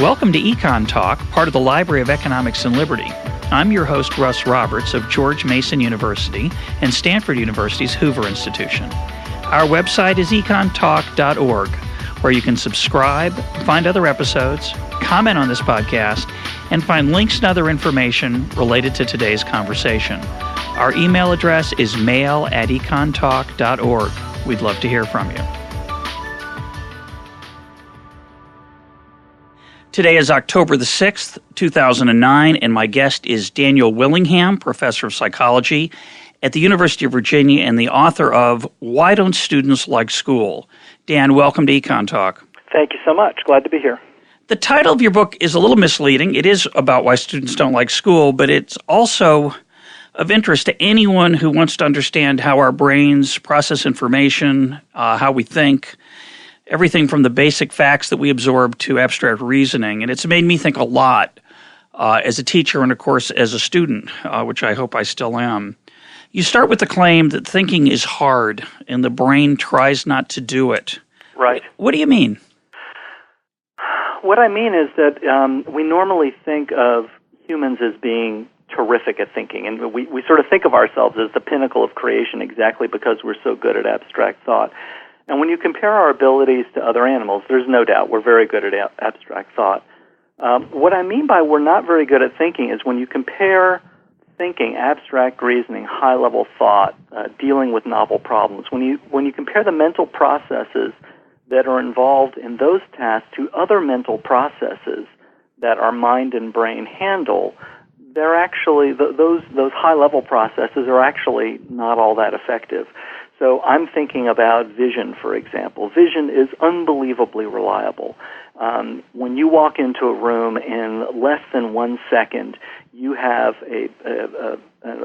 Welcome to EconTalk, part of the Library of Economics and Liberty. I'm your host, Russ Roberts of George Mason University and Stanford University's Hoover Institution. Our website is econtalk.org, where you can subscribe, find other episodes, comment on this podcast, and find links and other information related to today's conversation. Our email address is mail@econtalk.org. We'd love to hear from you. Today is October the 6th, 2009, and my guest is Daniel Willingham, professor of psychology at the University of Virginia and the author of Why Don't Students Like School? Dan, welcome to EconTalk. Thank you so much. Glad to be here. The title of your book is a little misleading. It is about why students don't like school, but it's also of interest to anyone who wants to understand how our brains process information, how we think, everything from the basic facts that we absorb to abstract reasoning. And it's made me think a lot as a teacher and, of course, as a student, which I hope I still am. You start with the claim that thinking is hard and the brain tries not to do it. Right. What do you mean? What I mean is that we normally think of humans as being terrific at thinking, and we sort of think of ourselves as the pinnacle of creation exactly because we're so good at abstract thought. And when you compare our abilities to other animals, there's no doubt we're very good at abstract thought. What I mean by we're not very good at thinking is when you compare thinking, abstract reasoning, high-level thought, dealing with novel problems, when you compare the mental processes that are involved in those tasks to other mental processes that our mind and brain handle, they're actually, those high-level processes are actually not all that effective. So I'm thinking about vision, for example. Vision is unbelievably reliable. When you walk into a room in less than 1 second, you have an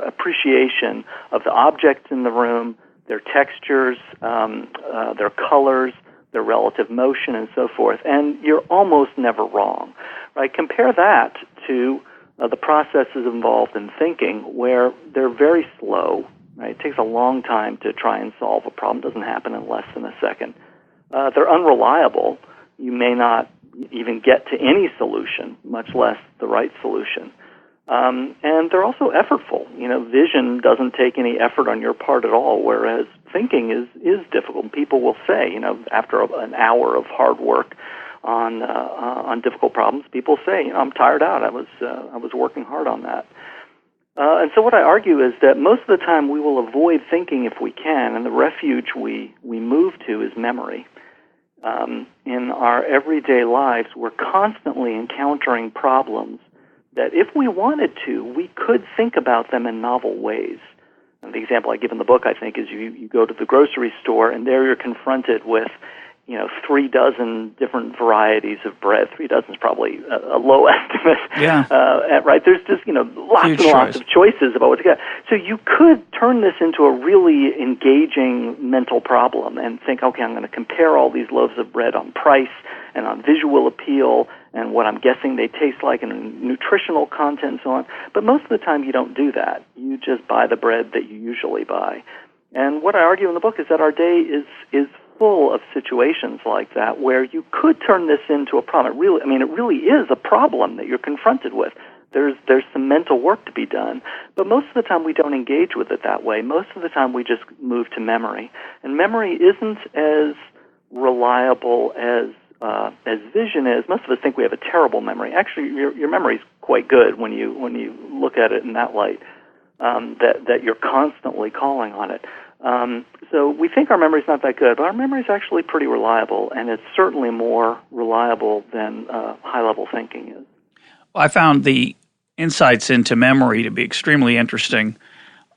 appreciation of the objects in the room, their textures, their colors, their relative motion, and so forth. And you're almost never wrong, right? Compare that to the processes involved in thinking, where they're very slow. Right? It takes a long time to try and solve a problem. It doesn't happen in less than a second. They're unreliable. You may not even get to any solution, much less the right solution. And they're also effortful. Vision doesn't take any effort on your part at all, whereas thinking is difficult. People will say, after an hour of hard work on difficult problems, people say, I'm tired out. I was working hard on that. And so what I argue is that most of the time we will avoid thinking if we can, and the refuge we move to is memory. In our everyday lives, we're constantly encountering problems that if we wanted to, we could think about them in novel ways. And the example I give in the book, I think, is you go to the grocery store, and there you're confronted with 3 dozen different varieties of bread. 3 dozen is probably a low estimate. Yeah. Right? There's just, lots and lots of choices about what to get. So you could turn this into a really engaging mental problem and think, okay, I'm going to compare all these loaves of bread on price and on visual appeal and what I'm guessing they taste like and nutritional content and so on. But most of the time you don't do that. You just buy the bread that you usually buy. And what I argue in the book is that our day is full of situations like that where you could turn this into a problem. It really is a problem that you're confronted with. There's some mental work to be done, but most of the time we don't engage with it that way. Most of the time we just move to memory, and memory isn't as reliable as vision is. Most of us think we have a terrible memory. Actually, your memory is quite good when you look at it in that light. That you're constantly calling on it. So we think our memory's not that good, but our memory's actually pretty reliable, and it's certainly more reliable than high-level thinking is. Well, I found the insights into memory to be extremely interesting.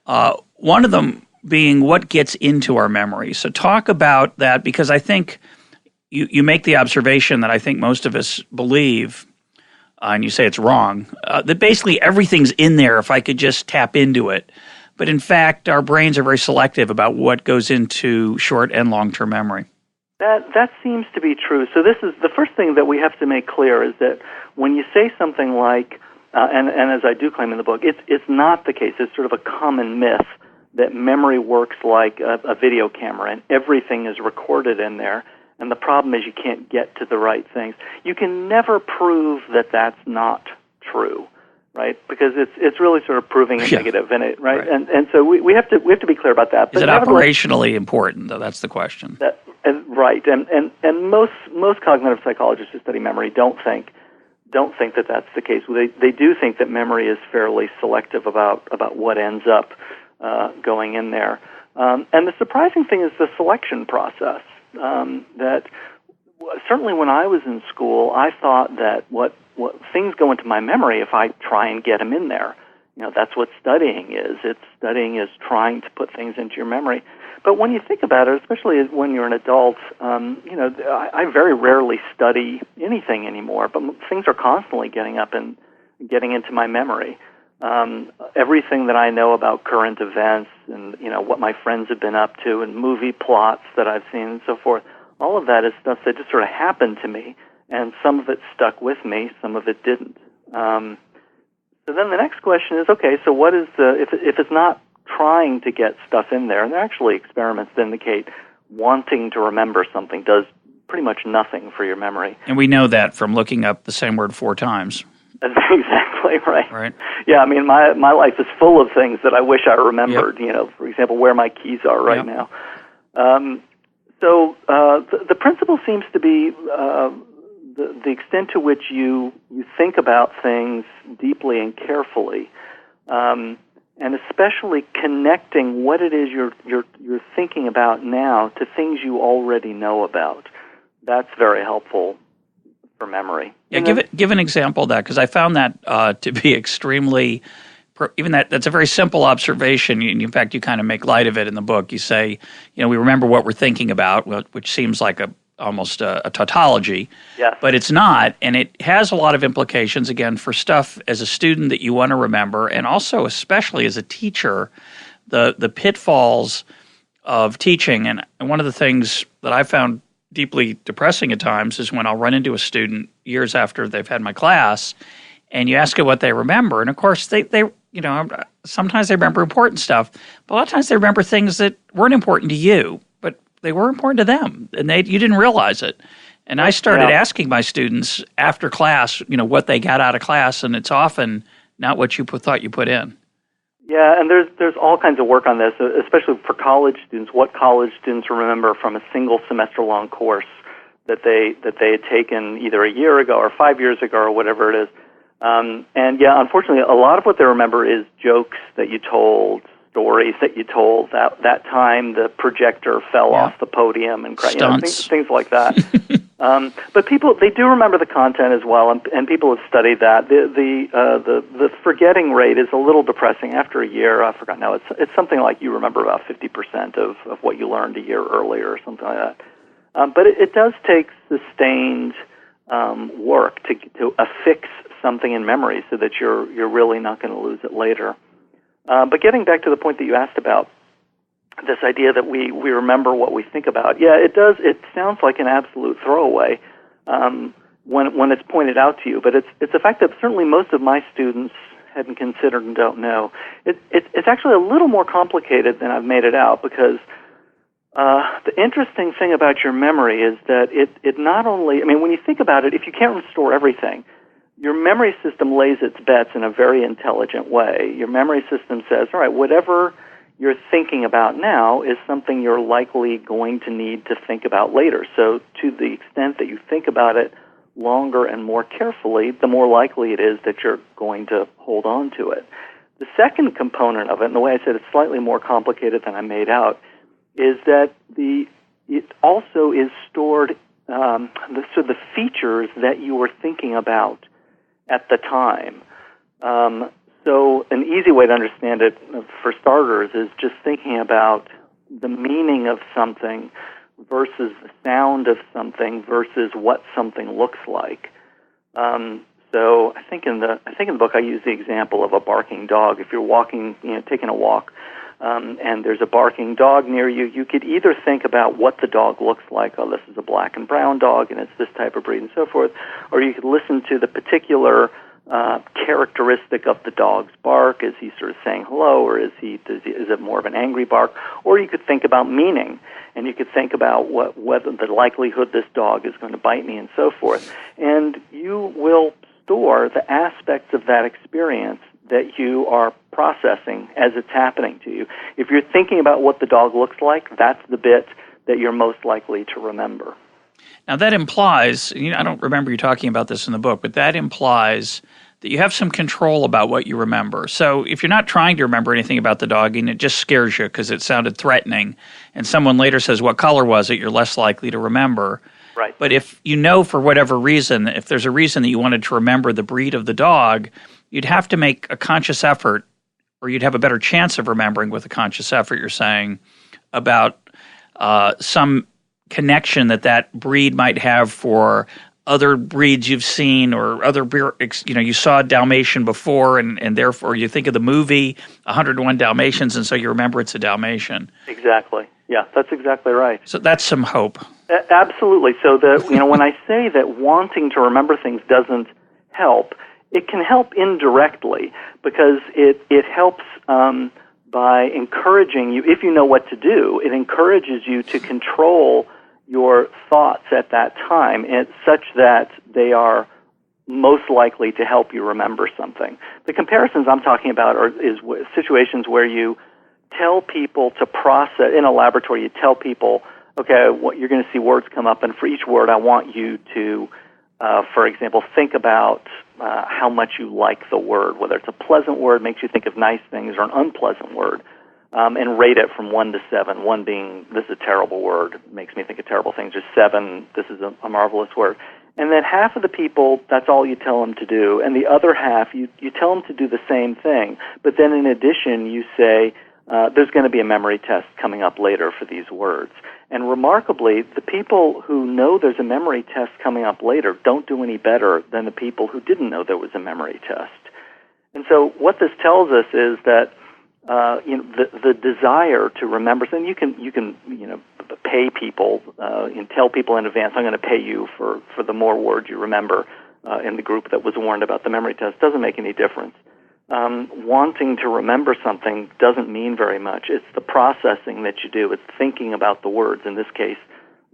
One of them being what gets into our memory. So talk about that, because I think you make the observation that I think most of us believe, and you say it's wrong, that basically everything's in there if I could just tap into it. But in fact, our brains are very selective about what goes into short and long-term memory. That seems to be true. So this is the first thing that we have to make clear is that when you say something like, and as I do claim in the book, it's not the case. It's sort of a common myth that memory works like a video camera and everything is recorded in there. and the problem is you can't get to the right things. You can never prove that that's not true, right? Because it's really sort of proving a negative in it, right? And so we have to be clear about that. Is it operationally important, though? That's the question. Right, and most cognitive psychologists who study memory don't think that that's the case. They do think that memory is fairly selective about what ends up going in there. And the surprising thing is the selection process. That certainly when I was in school, I thought that what things go into my memory if I try and get them in there. That's what studying is. Studying is trying to put things into your memory. But when you think about it, especially when you're an adult, I very rarely study anything anymore, but things are constantly getting up and getting into my memory. Everything that I know about current events and, what my friends have been up to and movie plots that I've seen and so forth, all of that is stuff that just sort of happened to me, and some of it stuck with me, some of it didn't. So then the next question is, okay, so what is if it's not trying to get stuff in there, and there are actually experiments that indicate wanting to remember something does pretty much nothing for your memory. And we know that from looking up the same word 4 times. That's exactly right. Right. Yeah, I mean, my life is full of things that I wish I remembered, for example, where my keys are right now. So the principle seems to be the extent to which you think about things deeply and carefully, and especially connecting what it is you're thinking about now to things you already know about. That's very helpful for memory. Yeah, give an example of that, because I found that to be extremely, even that's a very simple observation. In fact, you kind of make light of it in the book. You say, we remember what we're thinking about, which seems like almost a tautology, yes. But it's not, and it has a lot of implications, again, for stuff as a student that you want to remember, and also especially as a teacher, the pitfalls of teaching. And one of the things that I found deeply depressing at times is when I'll run into a student years after they've had my class, and you ask them what they remember, and of course they sometimes they remember important stuff, but a lot of times they remember things that weren't important to you, but they were important to them, and you didn't realize it. And I started asking my students after class, what they got out of class, and it's often not what you thought you put in. Yeah, and there's all kinds of work on this, especially for college students. What college students remember from a single semester-long course that they had taken either a year ago or 5 years ago or whatever it is. And unfortunately, a lot of what they remember is jokes that you told, stories that you told. That time the projector fell off the podium and things like that. But people, they do remember the content as well, and people have studied that. The forgetting rate is a little depressing after a year. I forgot now. It's something like you remember about 50% of what you learned a year earlier or something like that. But it does take sustained work to affix something in memory so that you're really not going to lose it later. But getting back to the point that you asked about, this idea that we remember what we think about, it does. It sounds like an absolute throwaway when it's pointed out to you, but it's a fact that certainly most of my students hadn't considered and don't know. It's actually a little more complicated than I've made it out, because the interesting thing about your memory is that it not only, when you think about it, if you can't restore everything, your memory system lays its bets in a very intelligent way. Your memory system says, all right, whatever you're thinking about now is something you're likely going to need to think about later. So to the extent that you think about it longer and more carefully, the more likely it is that you're going to hold on to it. The second component of it, and the way I said it's slightly more complicated than I made out, is that it also is stored, the features that you were thinking about at the time. So an easy way to understand it, for starters, is just thinking about the meaning of something versus the sound of something versus what something looks like. So I think in the book I use the example of a barking dog. If you're walking, taking a walk, and there's a barking dog near you, you could either think about what the dog looks like. Oh, this is a black and brown dog, and it's this type of breed, and so forth. Or you could listen to the particular characteristic of the dog's bark. Is he sort of saying hello, or is it more of an angry bark? Or you could think about meaning, and you could think about whether the likelihood this dog is going to bite me and so forth. And you will store the aspects of that experience that you are processing as it's happening to you. If you're thinking about what the dog looks like, that's the bit that you're most likely to remember. Now that implies, I don't remember you talking about this in the book, but that implies that you have some control about what you remember. So if you're not trying to remember anything about the dog and it just scares you because it sounded threatening, and someone later says, what color was it, you're less likely to remember. Right. But if you know for whatever reason, if there's a reason that you wanted to remember the breed of the dog, you'd have to make a conscious effort, or you'd have a better chance of remembering with a conscious effort, you're saying, about some connection that breed might have for other breeds you've seen, or other, you saw Dalmatian before, and therefore you think of the movie 101 Dalmatians, and so you remember it's a Dalmatian. Exactly. Yeah, that's exactly right. So that's some hope. Absolutely. So when I say that wanting to remember things doesn't help, it can help indirectly, because it helps by encouraging you. If you know what to do, it encourages you to control your thoughts at that time, and such that they are most likely to help you remember something. The comparisons I'm talking about is situations where you tell people to process, in a laboratory, you tell people, okay, you're going to see words come up, and for each word I want you to, for example, think about how much you like the word, whether it's a pleasant word, makes you think of nice things, or an unpleasant word, and rate it from 1 to 7, 1 being, this is a terrible word, makes me think of terrible things, or 7, this is a marvelous word. And then half of the people, that's all you tell them to do, and the other half, you tell them to do the same thing, but then in addition you say, there's going to be a memory test coming up later for these words. And remarkably, the people who know there's a memory test coming up later don't do any better than the people who didn't know there was a memory test. And so what this tells us is that the desire to remember, and you can pay people and tell people in advance, I'm going to pay you for the more words you remember in the group that was warned about the memory test. Doesn't make any difference. Wanting to remember something doesn't mean very much. It's the processing that you do. It's thinking about the words, in this case,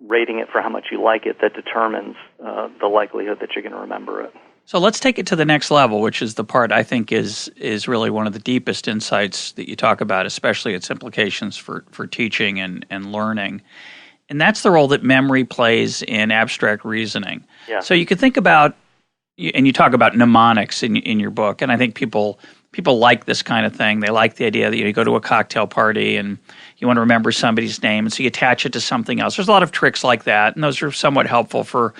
rating it for how much you like it, that determines the likelihood that you're going to remember it. So let's take it to the next level, which is the part I think is really one of the deepest insights that you talk about, especially its implications for teaching and learning. And that's the role that memory plays in abstract reasoning. Yeah. So you could think about, and you talk about mnemonics in your book, and I think people like this kind of thing. They like the idea that you go to a cocktail party and you want to remember somebody's name, and so you attach it to something else. There's a lot of tricks like that, and those are somewhat helpful for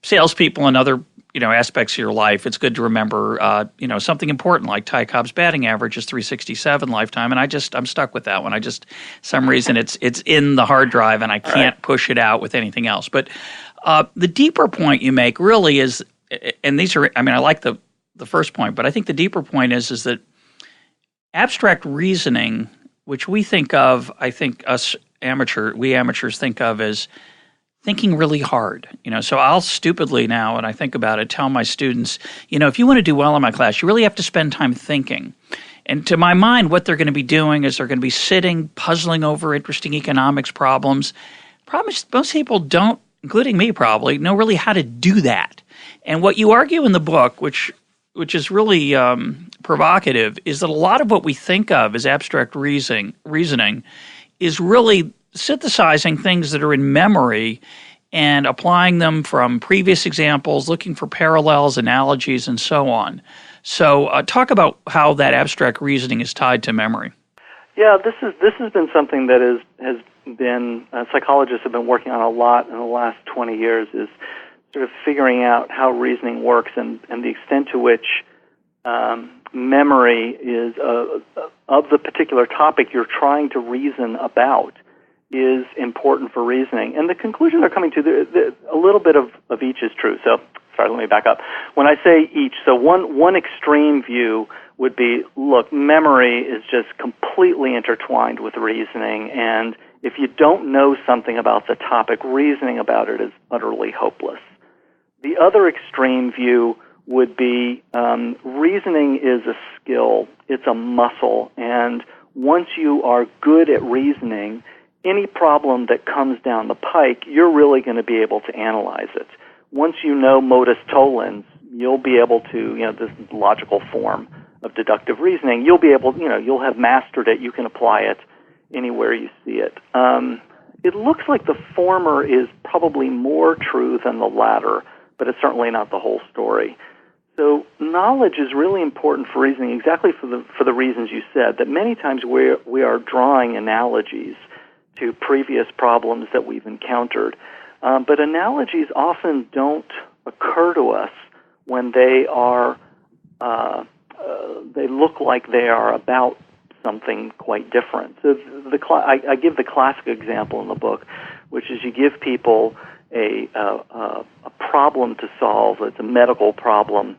salespeople and other aspects of your life. It's good to remember something important like Ty Cobb's batting average is 367 lifetime, and I'm stuck with that one. Some reason it's in the hard drive and I can't push it out with anything else. But the deeper point you make really is, and these are, I like the first point, but I think the deeper point is that abstract reasoning, which we think of, I think we amateurs think of as thinking really hard. So I'll stupidly now, when I think about it, tell my students, if you want to do well in my class, you really have to spend time thinking. And to my mind, what they're going to be doing is they're going to be sitting, puzzling over interesting economics problems. Most people don't, including me probably, know really how to do that. And what you argue in the book, which is really provocative, is that a lot of what we think of as abstract reasoning is really synthesizing things that are in memory and applying them from previous examples, looking for parallels, analogies, and so on. So talk about how that abstract reasoning is tied to memory. Yeah, this has been something that has been psychologists have been working on a lot in the last 20 years, is sort of figuring out how reasoning works and the extent to which memory is of the particular topic you're trying to reason about is important for reasoning. And the conclusion they're coming to, a little bit of each is true. So, sorry, let me back up. When I say each, so one extreme view would be, look, memory is just completely intertwined with reasoning, and if you don't know something about the topic, reasoning about it is utterly hopeless. The other extreme view would be reasoning is a skill, it's a muscle, and once you are good at reasoning, any problem that comes down the pike, you're really going to be able to analyze it. Once you know modus tollens, you'll be able to, this logical form of deductive reasoning, you'll be able, you'll have mastered it, you can apply it anywhere you see it. It looks like the former is probably more true than the latter, but it's certainly not the whole story. So knowledge is really important for reasoning exactly for the reasons you said, that many times we are drawing analogies to previous problems that we've encountered. But analogies often don't occur to us when they are they look like they are about something quite different. So I give the classic example in the book, which is you give people a problem to solve. It's a medical problem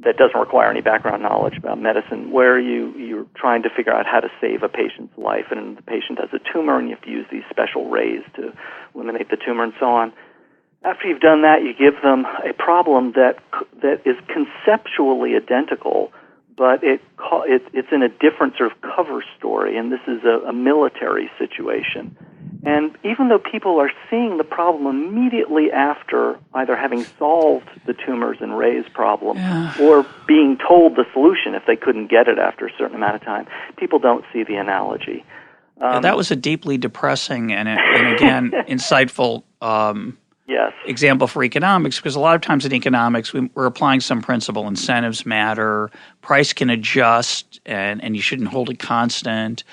that doesn't require any background knowledge about medicine, where you're trying to figure out how to save a patient's life, and the patient has a tumor, and you have to use these special rays to eliminate the tumor and so on. After you've done that, you give them a problem that is conceptually identical, but it's in a different sort of cover story, and this is a military situation. And even though people are seeing the problem immediately after either having solved the tumors and rays problem or being told the solution if they couldn't get it after a certain amount of time, people don't see the analogy. That was a deeply depressing and again, insightful example for economics, because a lot of times in economics we're applying some principle. Incentives matter, price can adjust, and you shouldn't hold it constant.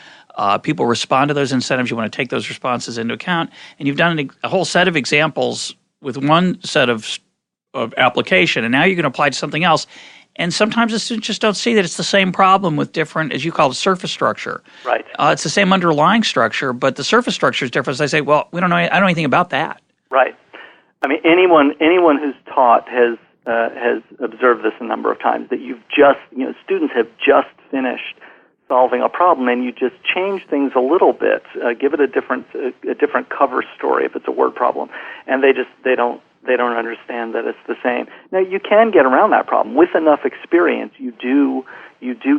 People respond to those incentives. You want to take those responses into account. And you've done a whole set of examples with one set of application, and now you're going to apply to something else. And sometimes the students just don't see that it's the same problem with different, as you call it, surface structure. Right. It's the same underlying structure, but the surface structure is different. So they say, well, I don't know anything about that. Right. I mean, anyone who's taught has observed this a number of times, that students have just finished solving a problem, and you just change things a little bit, give it a different cover story if it's a word problem, and they don't understand that it's the same. Now, you can get around that problem with enough experience. You do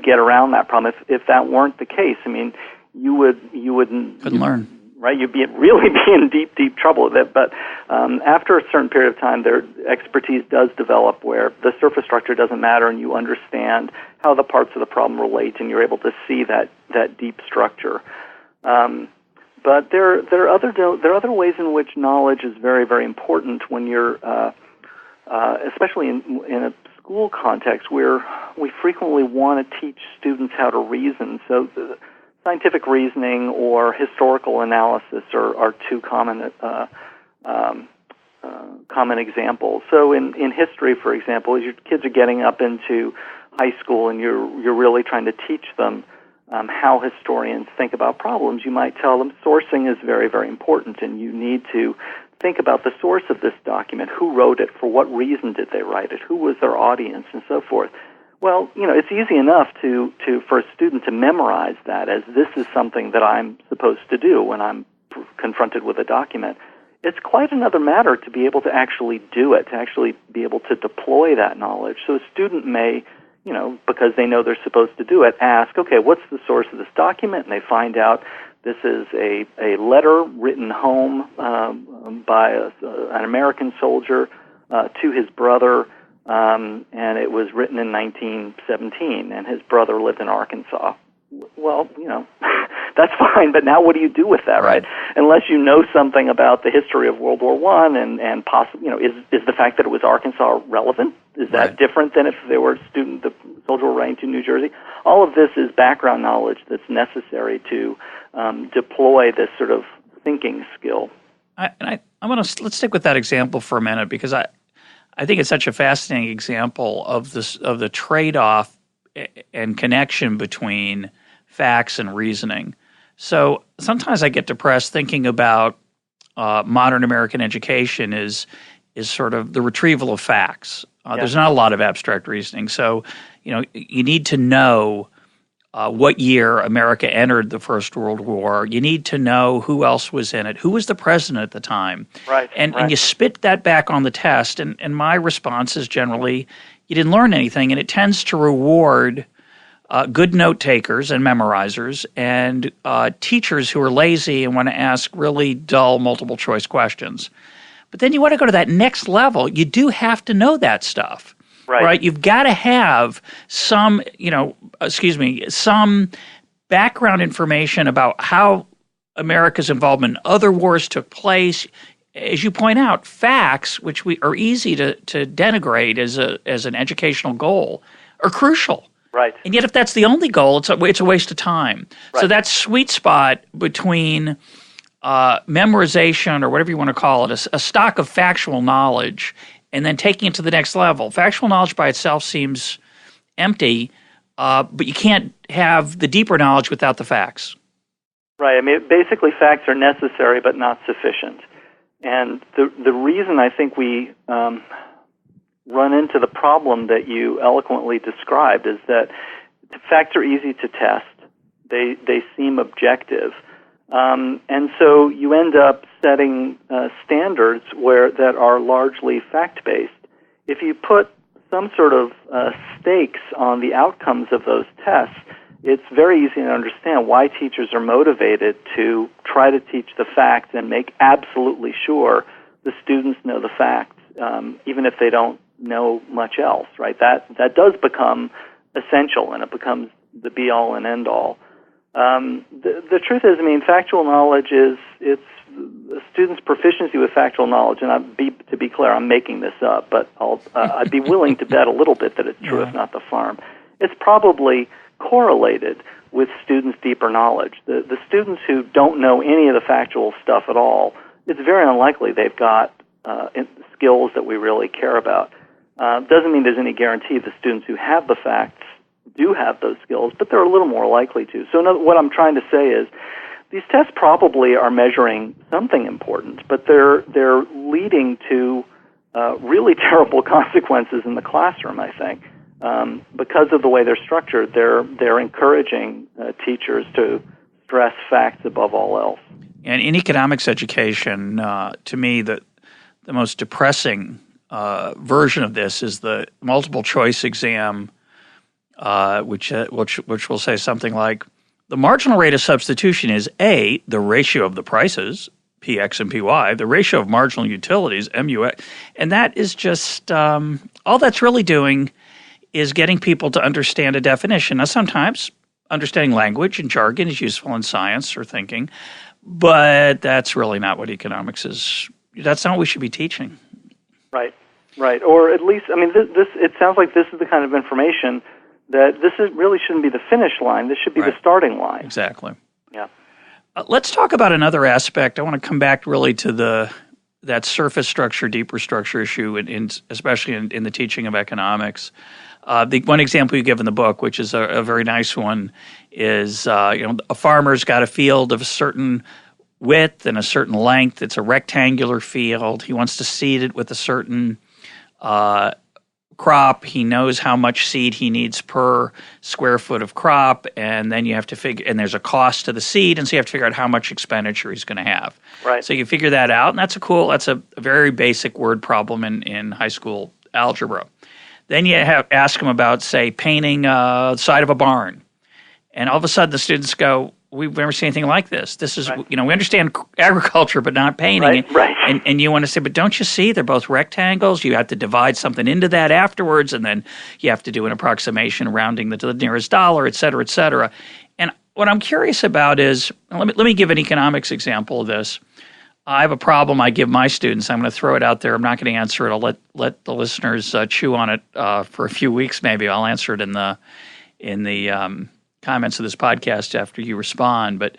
get around that problem. If that weren't the case, I mean, you wouldn't learn. Right, you'd really be in deep trouble with it. But after a certain period of time, their expertise does develop where the surface structure doesn't matter, and you understand how the parts of the problem relate, and you're able to see that deep structure. But there are other ways in which knowledge is very, very important when you're, especially in a school context where we frequently want to teach students how to reason. So scientific reasoning or historical analysis are two common examples. So in history, for example, as your kids are getting up into high school and you're really trying to teach them how historians think about problems, you might tell them sourcing is very, very important, and you need to think about the source of this document. Who wrote it? For what reason did they write it? Who was their audience? And so forth. Well, it's easy enough for a student to memorize that as this is something that I'm supposed to do when I'm confronted with a document. It's quite another matter to be able to actually do it, to actually be able to deploy that knowledge. So a student may, because they know they're supposed to do it, ask, okay, what's the source of this document? And they find out this is a letter written home by an American soldier to his brother, and it was written in 1917, and his brother lived in Arkansas. Well, that's fine, but now what do you do with that, right? Unless you know something about the history of World War I and possibly, is the fact that it was Arkansas relevant? Is that different than if they were the soldier were writing to New Jersey? All of this is background knowledge that's necessary to deploy this sort of thinking skill. Let's stick with that example for a minute, because I think it's such a fascinating example of the trade-off and connection between facts and reasoning. So sometimes I get depressed thinking about modern American education is sort of the retrieval of facts. There's not a lot of abstract reasoning. So, you need to know what year America entered the First World War. You need to know who else was in it, who was the president at the time. Right. And right. you spit that back on the test, and my response is generally, you didn't learn anything, and it tends to reward good note takers and memorizers and teachers who are lazy and want to ask really dull multiple choice questions. But then you want to go to that next level. You do have to know that stuff. Right? You've got to have some, some background information about how America's involvement in other wars took place. As you point out, facts, which are easy to denigrate as an educational goal, are crucial. Right. And yet if that's the only goal, it's a waste of time. Right. So that sweet spot between memorization, or whatever you want to call it, a stock of factual knowledge, and then taking it to the next level. Factual knowledge by itself seems empty, but you can't have the deeper knowledge without the facts. Right. I mean, basically facts are necessary but not sufficient. And the reason I think we run into the problem that you eloquently described is that facts are easy to test. They seem objective. And so you end up setting standards that are largely fact-based. If you put some sort of stakes on the outcomes of those tests, it's very easy to understand why teachers are motivated to try to teach the facts and make absolutely sure the students know the facts, even if they don't know much else, right? That does become essential, and it becomes the be-all and end-all. The truth is, I mean, factual knowledge it's a student's proficiency with factual knowledge, and to be clear, I'm making this up, but I'd be willing to bet a little bit that it's true, if not the farm. It's probably correlated with students' deeper knowledge. The students who don't know any of the factual stuff at all, it's very unlikely they've got skills that we really care about. Doesn't mean there's any guarantee the students who have the facts do have those skills, but they're a little more likely to. So what I'm trying to say is these tests probably are measuring something important, but they're leading to really terrible consequences in the classroom, I think. Because of the way they're structured, they're encouraging teachers to stress facts above all else. And in economics education, to me, the most depressing version of this is the multiple choice exam, which will say something like, the marginal rate of substitution is A, the ratio of the prices, PX and PY, the ratio of marginal utilities, MUX, and that is just all that's really doing is getting people to understand a definition. Now, sometimes understanding language and jargon is useful in science or thinking, but that's really not what economics is. That's not what we should be teaching. Right. Or at least, I mean, this it sounds like this is the kind of information that really shouldn't be the finish line. This should be the starting line. Exactly. Yeah. Let's talk about another aspect. I want to come back really to that surface structure, deeper structure issue, especially in the teaching of economics. The one example you give in the book, which is a very nice one, is a farmer's got a field of a certain width and a certain length. It's a rectangular field. He wants to seed it with a certain crop. He knows how much seed he needs per square foot of crop, and then you have to figure, and there's a cost to the seed, and so you have to figure out how much expenditure he's going to have. Right. So you figure that out, and that's a very basic word problem in high school algebra. Then you ask him about, say, painting the side of a barn, and all of a sudden the students go, we've never seen anything like this. This is, we understand agriculture, but not painting. Right. And you want to say, but don't you see they're both rectangles? You have to divide something into that afterwards, and then you have to do an approximation rounding to the nearest dollar, et cetera, et cetera. And what I'm curious about is, let me give an economics example of this. I have a problem I give my students. I'm going to throw it out there. I'm not going to answer it. I'll let the listeners chew on it for a few weeks maybe. I'll answer it in the comments of this podcast after you respond. But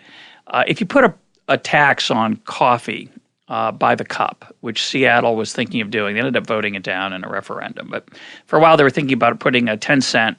if you put a tax on coffee by the cup, which Seattle was thinking of doing, they ended up voting it down in a referendum. But for a while they were thinking about putting a 10-cent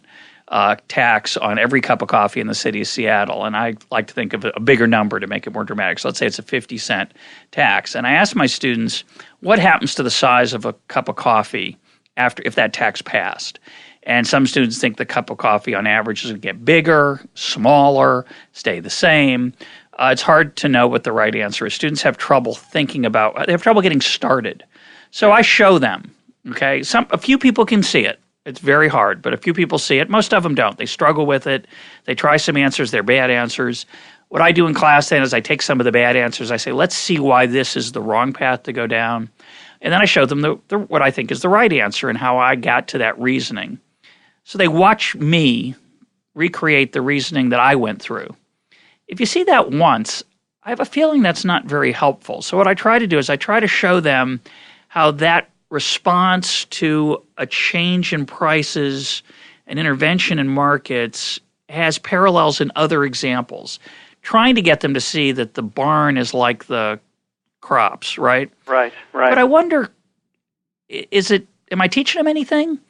tax on every cup of coffee in the city of Seattle. And I like to think of a bigger number to make it more dramatic. So let's say it's a 50-cent tax. And I asked my students, what happens to the size of a cup of coffee if that tax passed? And some students think the cup of coffee on average is going to get bigger, smaller, stay the same. It's hard to know what the right answer is. Students have trouble they have trouble getting started. So I show them, okay? A few people can see it. It's very hard, but a few people see it. Most of them don't. They struggle with it. They try some answers. They're bad answers. What I do in class then is I take some of the bad answers. I say, let's see why this is the wrong path to go down. And then I show them what I think is the right answer and how I got to that reasoning. So they watch me recreate the reasoning that I went through. If you see that once, I have a feeling that's not very helpful. So what I try to do is I try to show them how that response to a change in prices, an intervention in markets, has parallels in other examples, trying to get them to see that the barn is like the crops, right? Right. But I wonder, am I teaching them anything?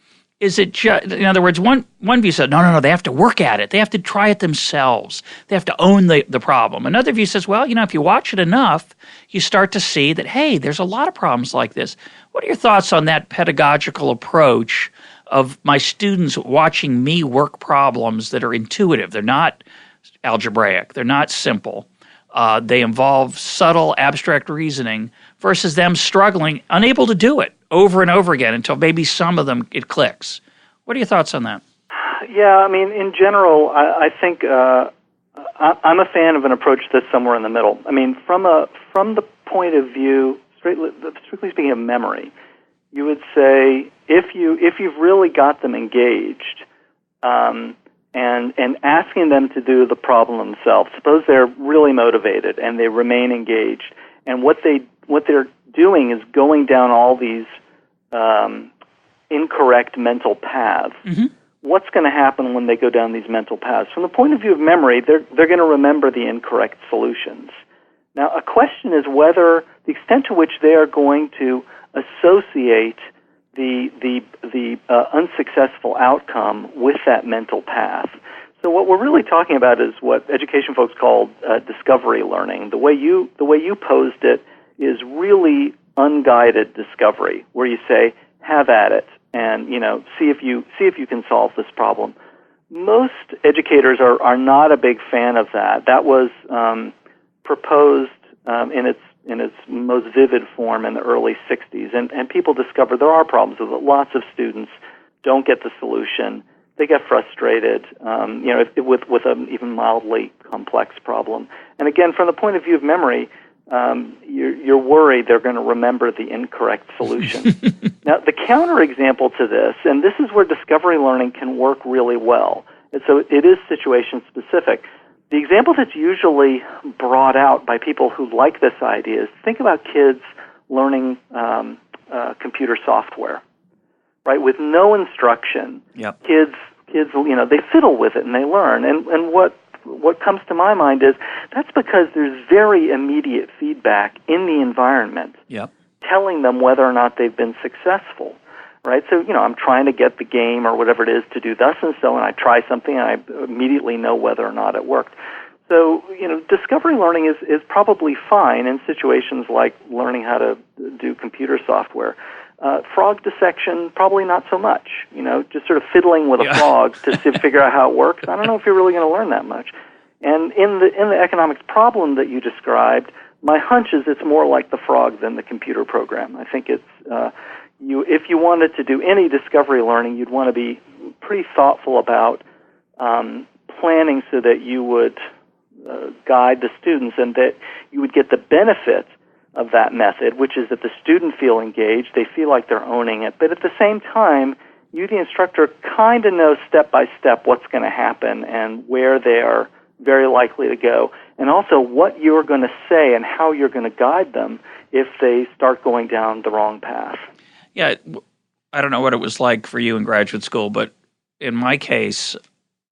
Is it just, in other words, one view said, no, they have to work at it. They have to try it themselves. They have to own the problem. Another view says, well, if you watch it enough, you start to see that, hey, there's a lot of problems like this. What are your thoughts on that pedagogical approach of my students watching me work problems that are intuitive? They're not algebraic. They're not simple. They involve subtle, abstract reasoning versus them struggling, unable to do it over and over again until maybe some of them it clicks. What are your thoughts on that? Yeah, I mean, in general, I think I'm a fan of an approach that's somewhere in the middle. I mean, from the point of view, strictly speaking of memory, you would say if you've really got them engaged, and asking them to do the problem themselves. Suppose they're really motivated and they remain engaged, and what they're doing is going down all these incorrect mental paths. Mm-hmm. What's going to happen when they go down these mental paths? From the point of view of memory, they're going to remember the incorrect solutions. Now, a question is whether the extent to which they are going to associate the unsuccessful outcome with that mental path. So what we're really talking about is what education folks call discovery learning. The way you posed it is really unguided discovery, where you say, have at it, and see if you can solve this problem. Most educators are not a big fan of that. That was proposed in its most vivid form in the early 60s, and people discovered there are problems with it. Lots of students don't get the solution. They get frustrated, with an even mildly complex problem. And again, from the point of view of memory, you're worried they're going to remember the incorrect solution. Now, the counterexample to this, and this is where discovery learning can work really well, and so it is situation specific. The example that's usually brought out by people who like this idea is think about kids learning computer software, right? With no instruction, yep. Kids, they fiddle with it and they learn. And what comes to my mind is that's because there's very immediate feedback in the environment, yep. telling them whether or not they've been successful. Right, so I'm trying to get the game or whatever it is to do thus and so, and I try something and I immediately know whether or not it worked. So discovery learning is probably fine in situations like learning how to do computer software. Frog dissection, probably not so much. Just sort of fiddling with a frog to figure out how it works. I don't know if you're really going to learn that much. And in the economics problem that you described, my hunch is it's more like the frog than the computer program. I think it's if you wanted to do any discovery learning, you'd want to be pretty thoughtful about planning so that you would guide the students and that you would get the benefit of that method, which is that the student feel engaged, they feel like they're owning it, but at the same time, you, the instructor, kind of know step by step what's going to happen and where they are very likely to go, and also what you're going to say and how you're going to guide them if they start going down the wrong path. Yeah, I don't know what it was like for you in graduate school, but in my case,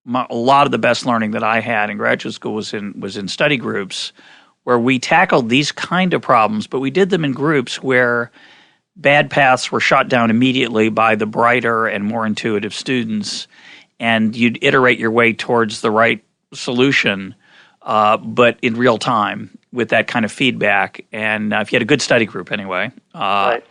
a lot of the best learning that I had in graduate school was in study groups where we tackled these kind of problems, but we did them in groups where bad paths were shot down immediately by the brighter and more intuitive students, and you'd iterate your way towards the right solution, but in real time with that kind of feedback. And if you had a good study group anyway. Right.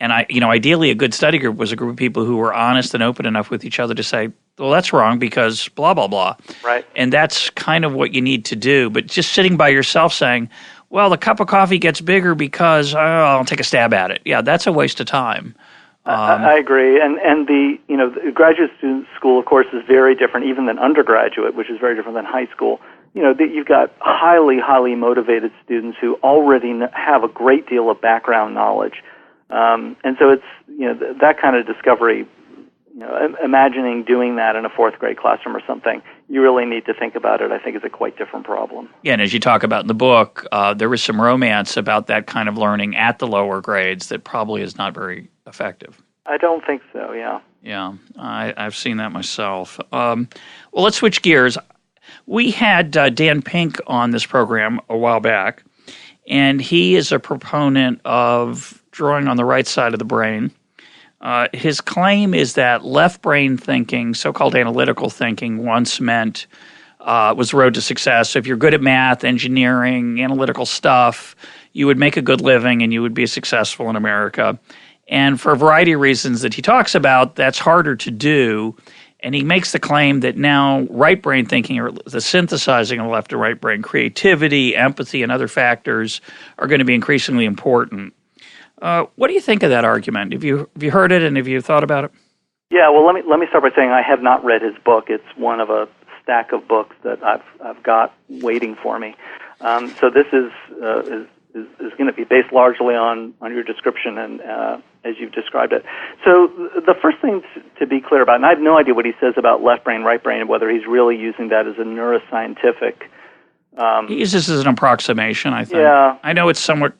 And ideally, a good study group was a group of people who were honest and open enough with each other to say, well, that's wrong because blah, blah, blah. Right. And that's kind of what you need to do. But just sitting by yourself saying, well, the cup of coffee gets bigger because I'll take a stab at it. Yeah, that's a waste of time. I agree. And the graduate student school, of course, is very different even than undergraduate, which is very different than high school. You've got highly, highly motivated students who already have a great deal of background knowledge. And so it's, that kind of discovery, imagining doing that in a fourth grade classroom or something, you really need to think about it. I think it's a quite different problem. Yeah, and as you talk about in the book, there was some romance about that kind of learning at the lower grades that probably is not very effective. I don't think so, yeah. Yeah, I've seen that myself. Well, let's switch gears. We had Dan Pink on this program a while back, and he is a proponent of drawing on the right side of the brain. His claim is that left brain thinking, so-called analytical thinking, once meant was the road to success. So if you're good at math, engineering, analytical stuff, you would make a good living and you would be successful in America. And for a variety of reasons that he talks about, that's harder to do. And he makes the claim that now right brain thinking, or the synthesizing of left and right brain, creativity, empathy, and other factors are going to be increasingly important. What do you think of that argument? Have you heard it and have you thought about it? Yeah, well, let me start by saying I have not read his book. It's one of a stack of books that I've got waiting for me. So this is going to be based largely on your description and as you've described it. So the first thing to be clear about, and I have no idea what he says about left brain, right brain, and whether he's really using that as a neuroscientific. He uses this as an approximation, I think. Yeah. I know it's somewhat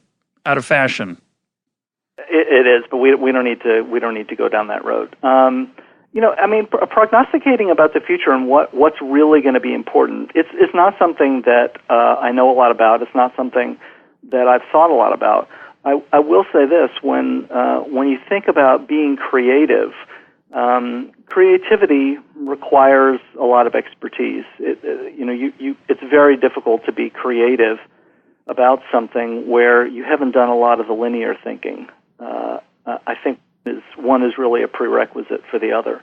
out of fashion. It is, but we don't need to go down that road. Prognosticating about the future and what's really going to be important. It's not something that I know a lot about. It's not something that I've thought a lot about. I will say this: when you think about being creative, creativity requires a lot of expertise. It's very difficult to be creative about something where you haven't done a lot of the linear thinking. I think one is really a prerequisite for the other.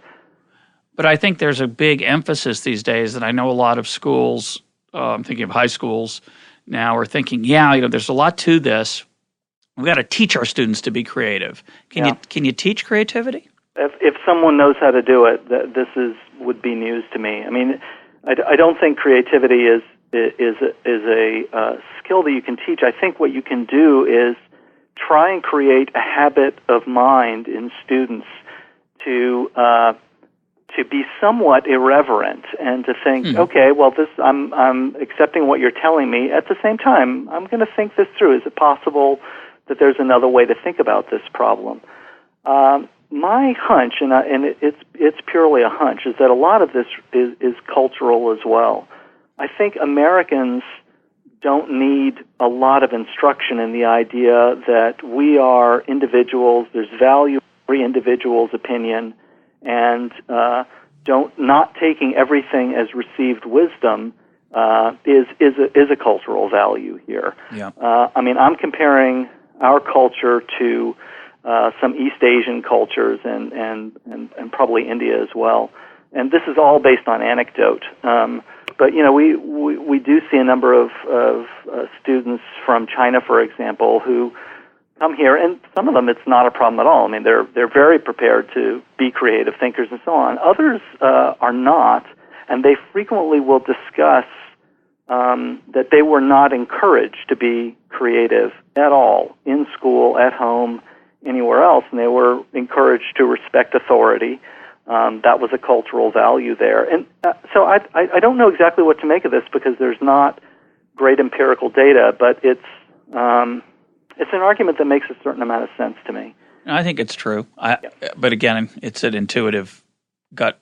But I think there's a big emphasis these days that I know a lot of schools, I'm thinking of high schools now, are thinking, there's a lot to this. We've got to teach our students to be creative. Can you teach creativity? If someone knows how to do it, this would be news to me. I mean, I don't think creativity is a skill that you can teach. I think what you can do is try and create a habit of mind in students to be somewhat irreverent and to think, okay, well, I'm accepting what you're telling me. At the same time, I'm going to think this through. Is it possible that there's another way to think about this problem? My hunch, and it's purely a hunch, is that a lot of this is cultural as well. I think Americans don't need a lot of instruction in the idea that we are individuals, there's value in every individual's opinion, and not taking everything as received wisdom is a cultural value here. Yeah. I'm comparing our culture to some East Asian cultures and probably India as well. And this is all based on anecdote. But we do see a number of students from China, for example, who come here, and some of them it's not a problem at all. I mean, they're very prepared to be creative thinkers and so on. Others are not, and they frequently will discuss that they were not encouraged to be creative at all in school, at home, anywhere else, and they were encouraged to respect authority. That was a cultural value there. And so I don't know exactly what to make of this because there's not great empirical data, but it's an argument that makes a certain amount of sense to me. I think it's true. But again, it's an intuitive gut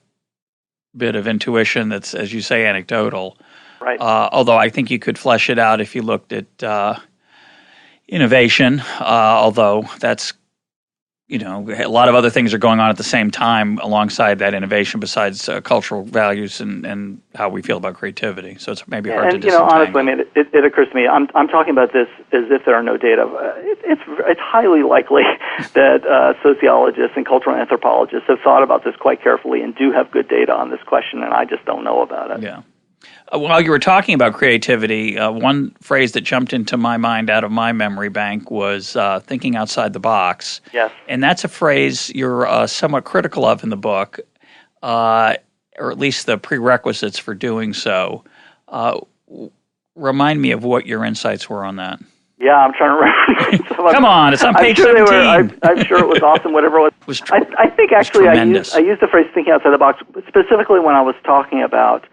bit of intuition that's, as you say, anecdotal. Right. Although I think you could flesh it out if you looked at innovation, although that's a lot of other things are going on at the same time alongside that innovation besides cultural values and how we feel about creativity. So it's maybe hard to disentangle. Honestly, I mean, it occurs to me, I'm talking about this as if there are no data. It's highly likely that sociologists and cultural anthropologists have thought about this quite carefully and do have good data on this question, and I just don't know about it. Yeah. While you were talking about creativity, one phrase that jumped into my mind out of my memory bank was thinking outside the box. Yes. And that's a phrase you're somewhat critical of in the book, or at least the prerequisites for doing so. Remind me of what your insights were on that. Yeah, I'm trying to remember. Come on, it's on page 17. I'm sure it was awesome, whatever it was. I think actually I used the phrase thinking outside the box specifically when I was talking about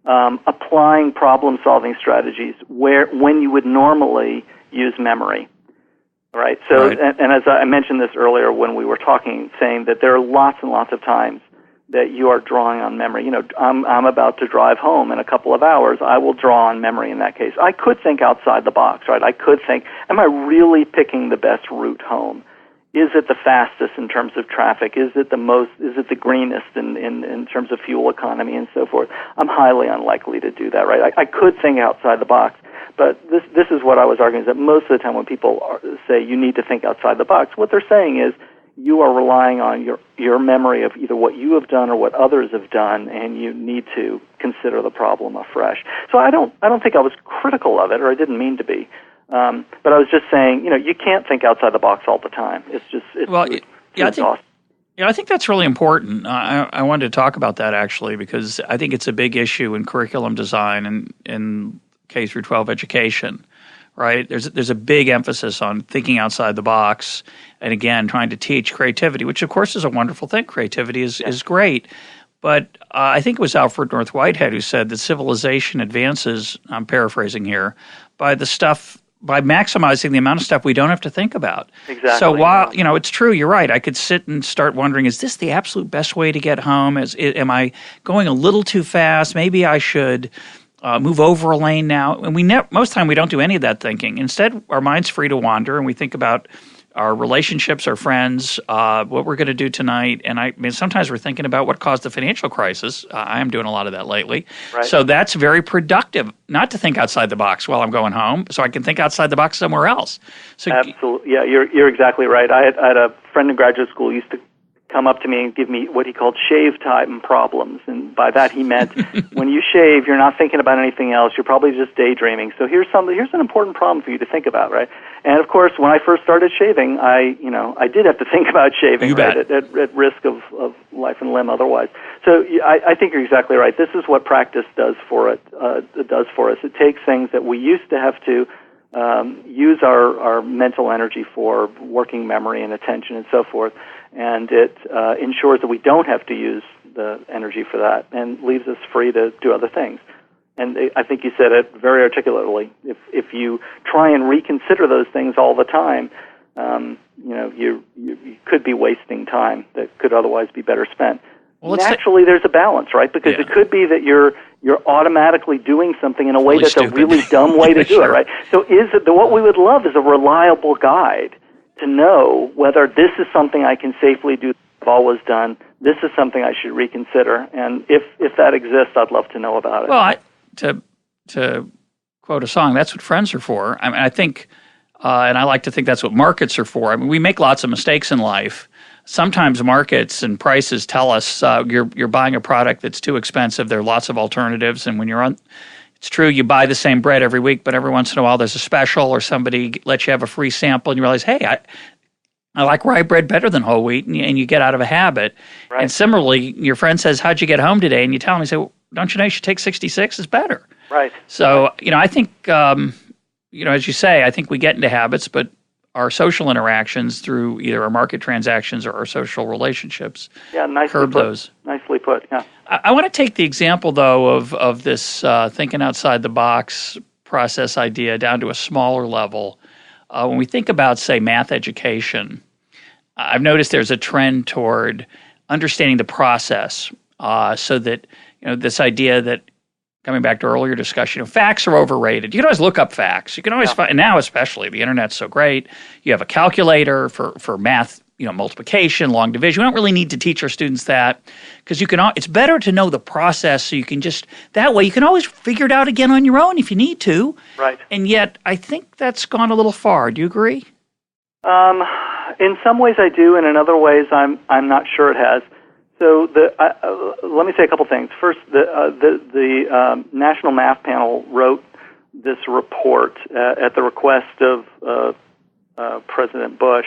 applying problem-solving strategies when you would normally use memory, right? So, right. And as I mentioned this earlier when we were talking, saying that there are lots and lots of times that you are drawing on memory. I'm about to drive home in a couple of hours. I will draw on memory in that case. I could think outside the box, right? I could think, am I really picking the best route home? Is it the fastest in terms of traffic? Is it the greenest in terms of fuel economy and so forth? I'm highly unlikely to do that, right? I could think outside the box, but this is what I was arguing, is that most of the time when people say you need to think outside the box, what they're saying is you are relying on your memory of either what you have done or what others have done, and you need to consider the problem afresh. So I don't think I was critical of it, or I didn't mean to be. But I was just saying, you can't think outside the box all the time. It's exhausting. I think that's really important. I wanted to talk about that actually because I think it's a big issue in curriculum design and in K through 12 education. Right? There's a big emphasis on thinking outside the box, and again, trying to teach creativity, which of course is a wonderful thing. Creativity is great. But I think it was Alfred North Whitehead who said that civilization advances, I'm paraphrasing here, by maximizing the amount of stuff we don't have to think about. Exactly. So while, it's true, you're right. I could sit and start wondering, is this the absolute best way to get home? Am I going a little too fast? Maybe I should move over a lane now. And most of the time we don't do any of that thinking. Instead, our mind's free to wander, and we think about our relationships, our friends, what we're going to do tonight. And sometimes we're thinking about what caused the financial crisis. I am doing a lot of that lately. Right. So that's very productive, not to think outside the box while I'm going home, so I can think outside the box somewhere else. So, absolutely. Yeah, you're exactly right. I had a friend in graduate school who used to come up to me and give me what he called shave time problems. And by that he meant when you shave, you're not thinking about anything else. You're probably just daydreaming. So here's an important problem for you to think about, right? And of course, when I first started shaving, I did have to think about shaving, right? At risk of life and limb otherwise. So I think you're exactly right. This is what practice does for us. It takes things that we used to have to use our mental energy for, working memory and attention and so forth, and it ensures that we don't have to use the energy for that and leaves us free to do other things. And I think you said it very articulately. If you try and reconsider those things all the time, you could be wasting time that could otherwise be better spent. Well, naturally, there's a balance, right? Because it could be that you're automatically doing something in a way that's stupid. A really dumb way to do it, right? So what we would love is a reliable guide to know whether this is something I can safely do, I've always done, this is something I should reconsider. And if that exists, I'd love to know about it. Well, to quote a song, that's what friends are for. I mean, I think, and I like to think that's what markets are for. I mean, we make lots of mistakes in life. Sometimes markets and prices tell us you're buying a product that's too expensive. There are lots of alternatives, and when it's true, you buy the same bread every week, but every once in a while there's a special or somebody lets you have a free sample, and you realize, hey, I like rye bread better than whole wheat, and you get out of a habit. Right. And similarly, your friend says, how'd you get home today? And you tell him, you say, well, don't you know you should take 66? It's better. Right. So, I think, as you say, I think we get into habits, but our social interactions through either our market transactions or our social relationships curb those. Nicely put, yeah. I want to take the example, though, of this thinking outside the box process idea down to a smaller level. When we think about, say, math education, I've noticed there's a trend toward understanding the process so that, this idea that, coming back to earlier discussion, facts are overrated. You can always look up facts. You can always find, now especially, the internet's so great. You have a calculator for math multiplication, long division. We don't really need to teach our students that because it's better to know the process so you can that way you can always figure it out again on your own if you need to. Right. And yet I think that's gone a little far. Do you agree? In some ways I do, and in other ways I'm not sure it has. So let me say a couple things. First, the National Math Panel wrote this report at the request of President Bush.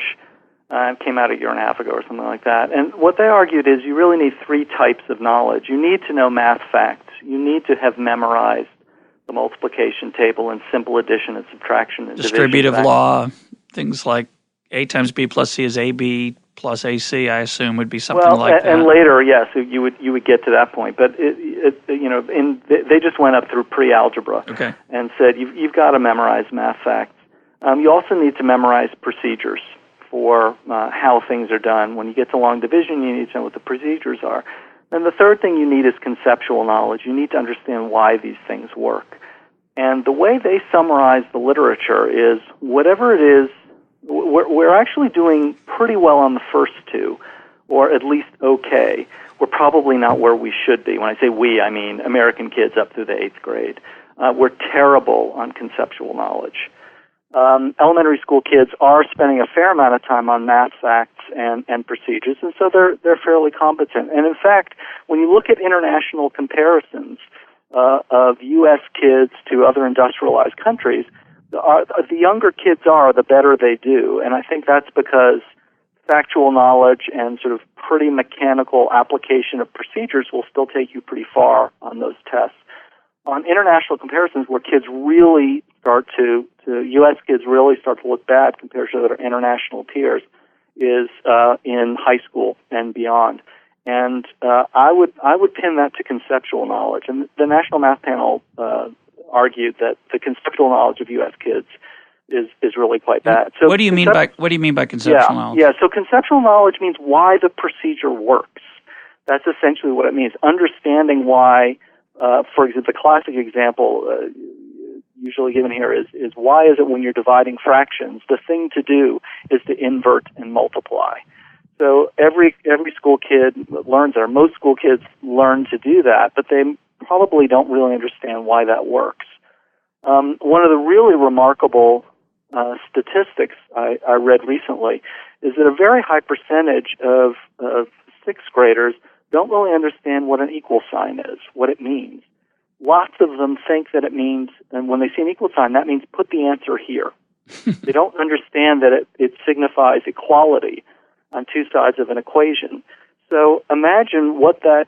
It came out a year and a half ago or something like that. And what they argued is you really need three types of knowledge. You need to know math facts. You need to have memorized the multiplication table and simple addition and subtraction and distributive law, things like A times B plus C is AB plus AC, I assume, would be something like that. And later, yes, you would get to that point. But they just went up through pre-algebra and said you've got to memorize math facts. You also need to memorize procedures for how things are done. When you get to long division, you need to know what the procedures are. And the third thing you need is conceptual knowledge. You need to understand why these things work. And the way they summarize the literature is whatever it is, we're actually doing pretty well on the first two, or at least okay. We're probably not where we should be. When I say we, I mean American kids up through the 8th grade. We're terrible on conceptual knowledge. Elementary school kids are spending a fair amount of time on math facts and procedures, and so they're fairly competent. And in fact, when you look at international comparisons of U.S. kids to other industrialized countries, the younger kids are, the better they do. And I think that's because factual knowledge and sort of pretty mechanical application of procedures will still take you pretty far on those tests. On international comparisons where kids really U.S. kids really start to look bad compared to their international peers is in high school and beyond. And I would pin that to conceptual knowledge. And the National Math Panel argued that the conceptual knowledge of U.S. kids is really quite bad. So what do you mean by conceptual knowledge? Yeah. So conceptual knowledge means why the procedure works. That's essentially what it means. Understanding why. For example, the classic example usually given here is why is it when you're dividing fractions, the thing to do is to invert and multiply. So every school kid learns that, or most school kids learn to do that, but they probably don't really understand why that works. One of the really remarkable statistics I read recently is that a very high percentage of sixth graders don't really understand what an equal sign is, what it means. Lots of them think that it means, and when they see an equal sign, that means put the answer here. They don't understand that it signifies equality on two sides of an equation. So imagine what that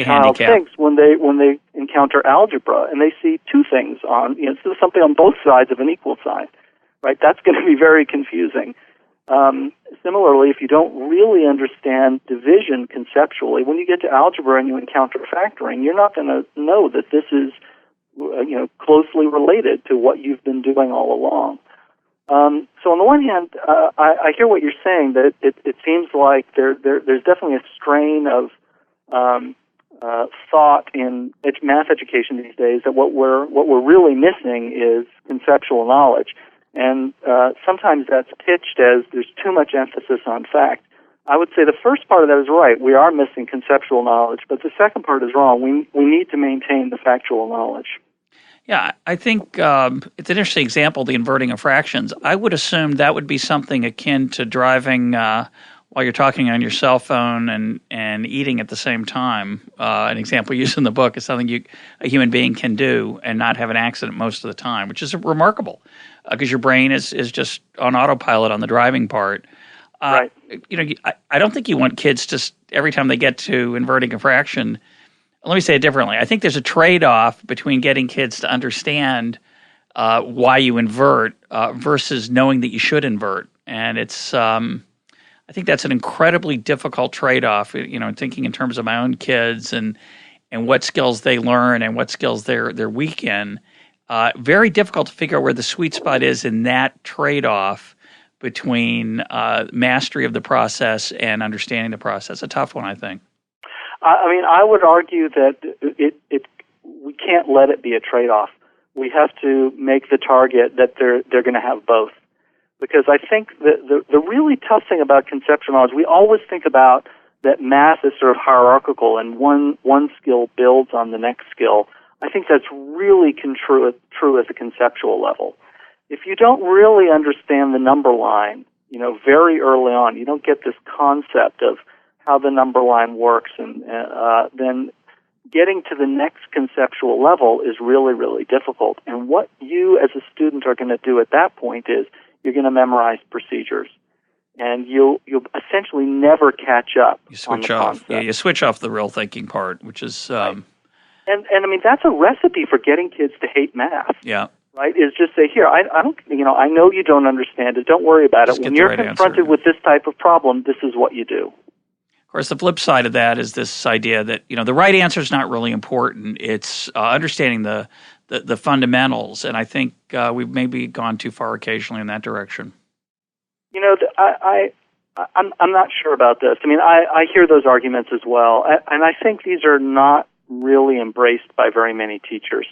child thinks when they encounter algebra and they see two things so something on both sides of an equal sign, right? That's going to be very confusing. Similarly, if you don't really understand division conceptually, when you get to algebra and you encounter factoring, you're not going to know that this is closely related to what you've been doing all along. So on the one hand, I hear what you're saying, that it seems like there's definitely a strain of thought in math education these days that what we're really missing is conceptual knowledge. And sometimes that's pitched as there's too much emphasis on fact. I would say the first part of that is right. We are missing conceptual knowledge, but the second part is wrong. We need to maintain the factual knowledge. Yeah, I think it's an interesting example, the inverting of fractions. I would assume that would be something akin to driving while you're talking on your cell phone and eating at the same time. An example used in the book is something a human being can do and not have an accident most of the time, which is remarkable because your brain is just on autopilot on the driving part. Right. I don't think you want kids to, every time they get to inverting a fraction, let me say it differently. I think there's a trade-off between getting kids to understand why you invert versus knowing that you should invert. And it's I think that's an incredibly difficult trade-off, thinking in terms of my own kids and what skills they learn and what skills they're weak in. Very difficult to figure out where the sweet spot is in that trade-off between mastery of the process and understanding the process. A tough one, I think. I mean, I would argue that we can't let it be a trade-off. We have to make the target that they're going to have both. Because I think the really tough thing about conceptual knowledge, we always think about that math is sort of hierarchical and one skill builds on the next skill. I think that's really true at the conceptual level. If you don't really understand the number line, very early on, you don't get this concept of how the number line works, and then getting to the next conceptual level is really, really difficult. And what you as a student are going to do at that point is you're going to memorize procedures. And you'll essentially never catch up. You switch off. Concept. Yeah, you switch off the real thinking part, which is right. And I mean, that's a recipe for getting kids to hate math. Yeah. Right? Is just say, here, I don't, I know you don't understand it. Don't worry about it. When you're confronted with this type of problem, this is what you do. Of course, the flip side of that is this idea that, the right answer is not really important. It's understanding the fundamentals. And I think we've maybe gone too far occasionally in that direction. I'm not sure about this. I mean, I hear those arguments as well. And I think these are not really embraced by very many teachers.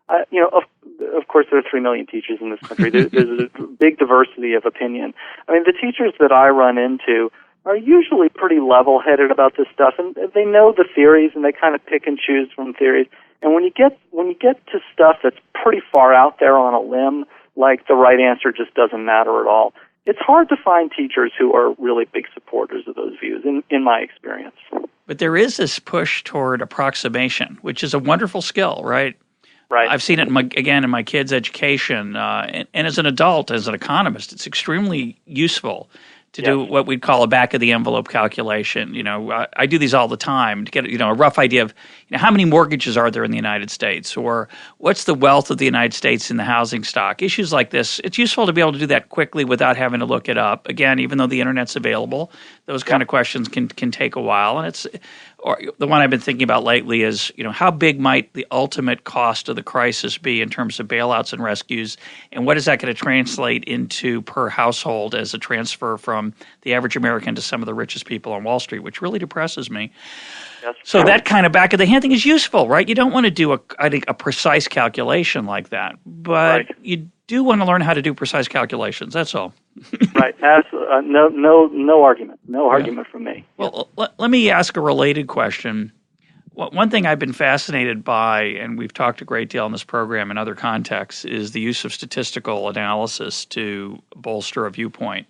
Of course, there are 3 million teachers in this country. There's a big diversity of opinion. I mean, the teachers that I run into are usually pretty level-headed about this stuff, and they know the theories, and they kind of pick and choose from theories. And when you get to stuff that's pretty far out there on a limb, like the right answer just doesn't matter at all, it's hard to find teachers who are really big supporters of those views, in my experience. But there is this push toward approximation, which is a wonderful skill, right? Right. I've seen it, in my kids' education. And as an adult, as an economist, it's extremely useful to do what we'd call a back-of-the-envelope calculation. I do these all the time to get a rough idea of how many mortgages are there in the United States, or what's the wealth of the United States in the housing stock. Issues like this, it's useful to be able to do that quickly without having to look it up. Again, even though the Internet's available, those kind of questions can take a while. And or the one I've been thinking about lately is, how big might the ultimate cost of the crisis be in terms of bailouts and rescues, and what is that going to translate into per household as a transfer from the average American to some of the richest people on Wall Street, which really depresses me. Yes. So that kind of back-of-the-hand thing is useful, right? You don't want to do a precise calculation like that, but you do want to learn how to do precise calculations. That's all. Right. No argument. No argument from me. Well, let me ask a related question. One thing I've been fascinated by, and we've talked a great deal in this program in other contexts, is the use of statistical analysis to bolster a viewpoint.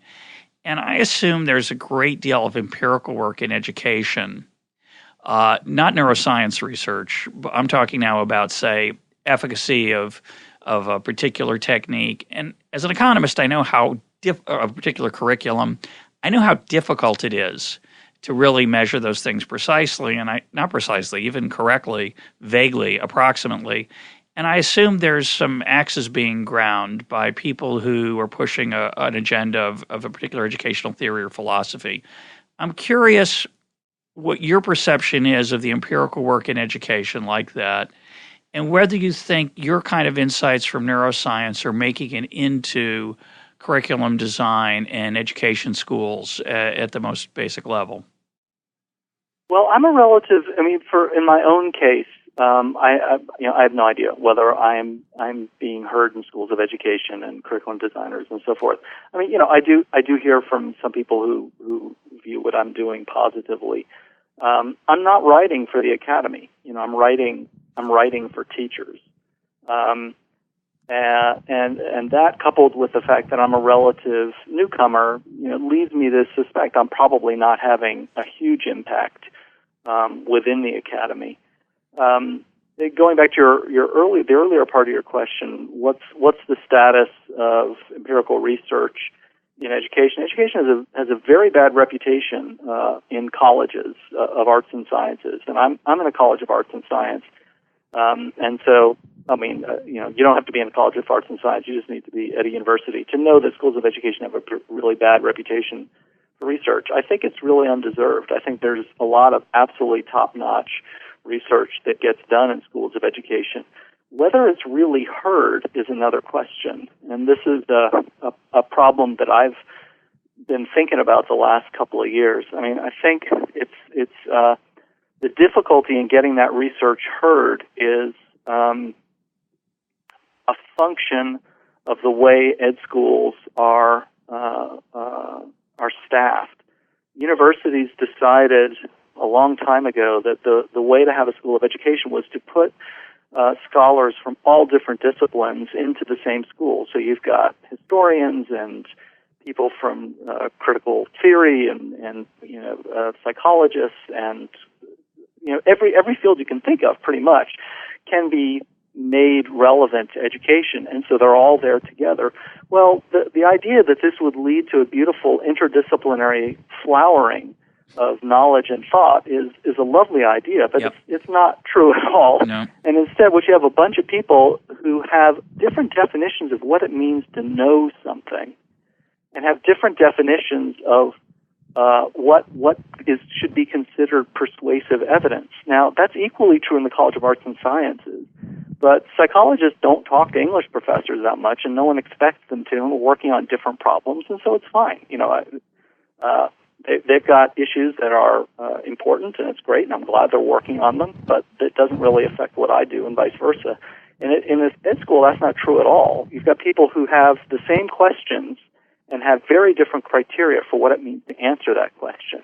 And I assume there's a great deal of empirical work in education, not neuroscience research, but I'm talking now about, say, efficacy of a particular technique. And as an economist, I know how a particular curriculum, I know how difficult it is to really measure those things precisely, and not precisely, even correctly, vaguely, approximately. And I assume there's some axes being ground by people who are pushing an agenda of a particular educational theory or philosophy. I'm curious what your perception is of the empirical work in education like that, and whether you think your kind of insights from neuroscience are making it into curriculum design and education schools at the most basic level. Well, I'm a relative. I mean, in my own case, I have no idea whether I'm being heard in schools of education and curriculum designers and so forth. I mean, I do hear from some people who view what I'm doing positively. I'm not writing for the academy. I'm writing for teachers. And that, coupled with the fact that I'm a relative newcomer, leads me to suspect I'm probably not having a huge impact within the academy. Going back to the earlier part of your question, what's the status of empirical research in education? Education has a very bad reputation in colleges of arts and sciences, and I'm in a college of arts and science, and so. I mean, you don't have to be in a college of arts and science. You just need to be at a university to know that schools of education have a really bad reputation for research. I think it's really undeserved. I think there's a lot of absolutely top-notch research that gets done in schools of education. Whether it's really heard is another question, and this is a problem that I've been thinking about the last couple of years. I mean, I think it's the difficulty in getting that research heard is a function of the way ed schools are are staffed. Universities decided a long time ago that the way to have a school of education was to put scholars from all different disciplines into the same school. So you've got historians and people from critical theory and psychologists and every field you can think of pretty much can be made relevant to education, and so they're all there together. Well, the idea that this would lead to a beautiful interdisciplinary flowering of knowledge and thought is a lovely idea, but it's not true at all. No. And instead, what you have a bunch of people who have different definitions of what it means to know something, and have different definitions of what should be considered persuasive evidence. Now, that's equally true in the College of Arts and Sciences, but psychologists don't talk to English professors that much, and no one expects them to, and we're working on different problems, and so it's fine. They've got issues that are important, and it's great, and I'm glad they're working on them, but it doesn't really affect what I do, and vice versa. And in ed school, that's not true at all. You've got people who have the same questions and have very different criteria for what it means to answer that question.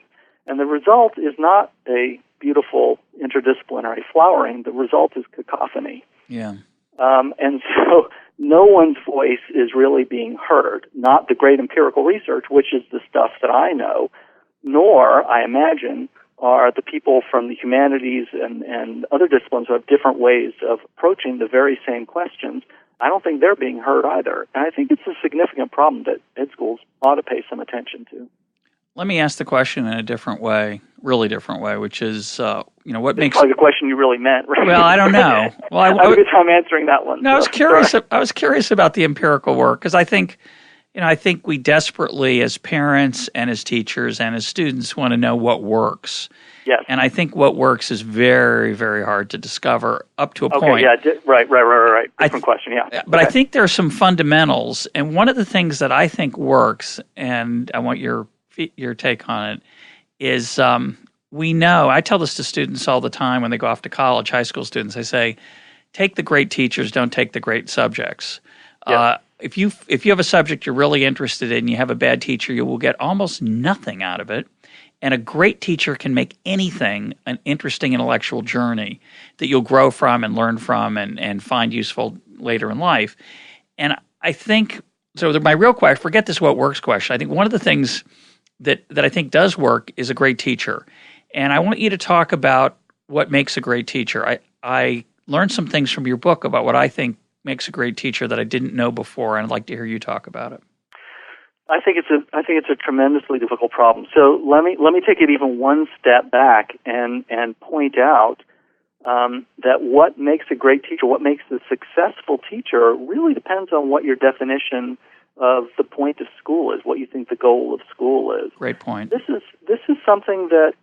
And the result is not a beautiful interdisciplinary flowering. The result is cacophony. Yeah. And so no one's voice is really being heard, not the great empirical research, which is the stuff that I know, nor, I imagine, are the people from the humanities and other disciplines who have different ways of approaching the very same questions. I don't think they're being heard either. And I think it's a significant problem that ed schools ought to pay some attention to. Let me ask the question in a different way, really different way, which is, what makes... Probably the question you really meant, right? Well, I don't know. Well, I had a good time answering that one. No, I was curious. I was curious about the empirical work because I think we desperately, as parents and as teachers and as students, want to know what works. Yes. And I think what works is very, very hard to discover up to a point. Yeah, right. Different question, yeah. But I think there are some fundamentals, and one of the things that I think works, and I want your take on it, is we know, I tell this to students all the time when they go off to college, high school students, I say, take the great teachers, don't take the great subjects. Yes. If you have a subject you're really interested in, you have a bad teacher, you will get almost nothing out of it. And a great teacher can make anything an interesting intellectual journey that you'll grow from and learn from and find useful later in life. And I think, so my real question, forget this what works question. I think one of the things that I think does work is a great teacher. And I want you to talk about what makes a great teacher. I learned some things from your book about what I think makes a great teacher that I didn't know before, and I'd like to hear you talk about it. I think it's a tremendously difficult problem. So let me take it even one step back and point out that what makes a great teacher, what makes a successful teacher, really depends on what your definition of the point of school is, what you think the goal of school is. Great point. This is something that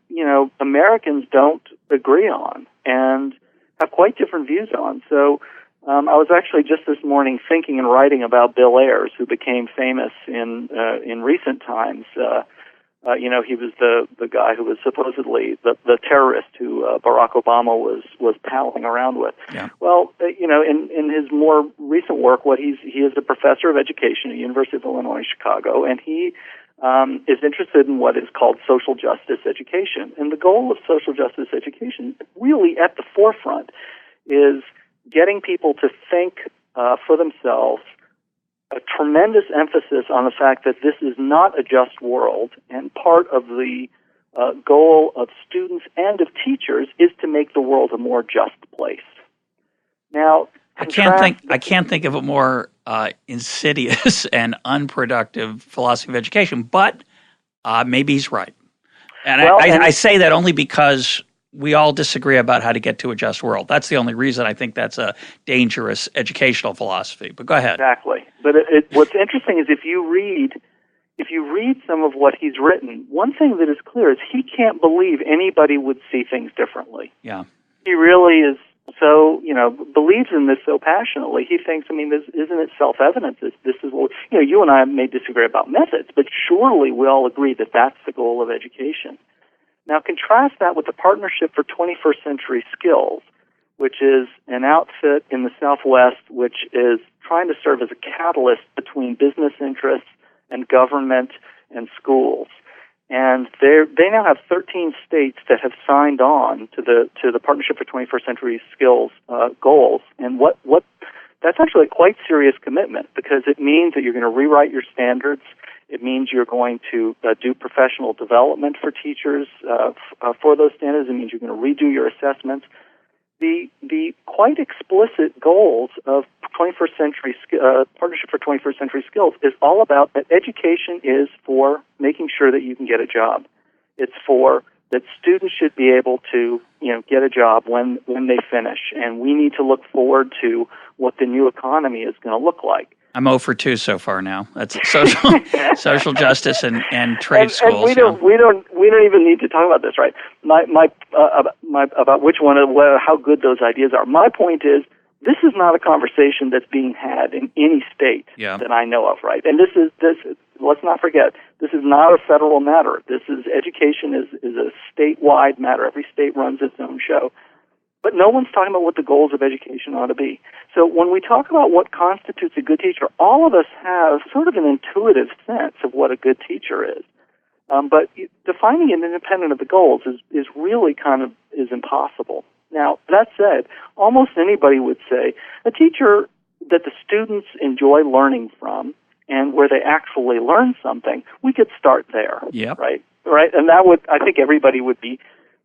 Americans don't agree on and have quite different views on. So I was actually just this morning thinking and writing about Bill Ayers, who became famous in recent times. He was the guy who was supposedly the terrorist who Barack Obama was palling around with. Yeah. Well, in his more recent work, he is a professor of education at the University of Illinois Chicago, and he is interested in what is called social justice education. And the goal of social justice education, really at the forefront, is getting people to think for themselves, a tremendous emphasis on the fact that this is not a just world, and part of the goal of students and of teachers is to make the world a more just place. Now, I can't think of a more insidious and unproductive philosophy of education, but maybe he's right. And I say that only because we all disagree about how to get to a just world. That's the only reason I think that's a dangerous educational philosophy. But go ahead. Exactly. But what's interesting is if you read some of what he's written, one thing that is clear is he can't believe anybody would see things differently. Yeah. He really is so, believes in this so passionately. He thinks, isn't it self-evident? This is what, you and I may disagree about methods, but surely we all agree that that's the goal of education. Now, contrast that with the Partnership for 21st Century Skills, which is an outfit in the Southwest which is trying to serve as a catalyst between business interests and government and schools. And they now have 13 states that have signed on to the Partnership for 21st Century Skills goals. And what that's actually a quite serious commitment, because it means that you're going to rewrite your standards. It means you're going to do professional development for teachers for those standards. It means you're going to redo your assessments. The quite explicit goals of 21st Century Partnership for 21st Century Skills is all about that education is for making sure that you can get a job. It's for that students should be able to, get a job when they finish, and we need to look forward to what the new economy is going to look like. I'm 0 for 2 so far now. That's social justice and trade schools. And we don't even need to talk about this, right? My about which one, how good those ideas are. My point is, this is not a conversation that's being had in any state that I know of, right? And this. Let's not forget, this is not a federal matter. This is education is a statewide matter. Every state runs its own show. But no one's talking about what the goals of education ought to be. So when we talk about what constitutes a good teacher, all of us have sort of an intuitive sense of what a good teacher is. But defining it independent of the goals is really is impossible. Now, that said, almost anybody would say a teacher that the students enjoy learning from and where they actually learn something, we could start there. Yep. Right? And that I think everybody would be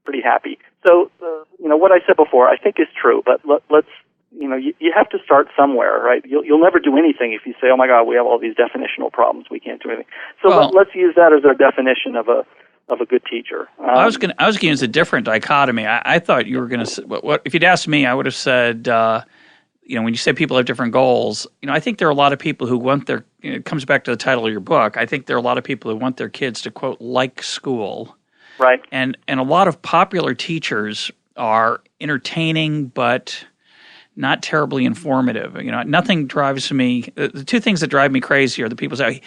pretty happy. So, what I said before, I think is true, but let's, you have to start somewhere, right? You'll never do anything if you say, oh my God, we have all these definitional problems, we can't do anything. So let's use that as our definition of a good teacher. I was going to use a different dichotomy. I thought you were going to say, if you'd asked me, I would have said, when you say people have different goals, I think there are a lot of people who want it comes back to the title of your book. I think there are a lot of people who want their kids to, quote, like school. Right. And a lot of popular teachers are entertaining but not terribly informative. Nothing drives me. The two things that drive me crazy are the people say,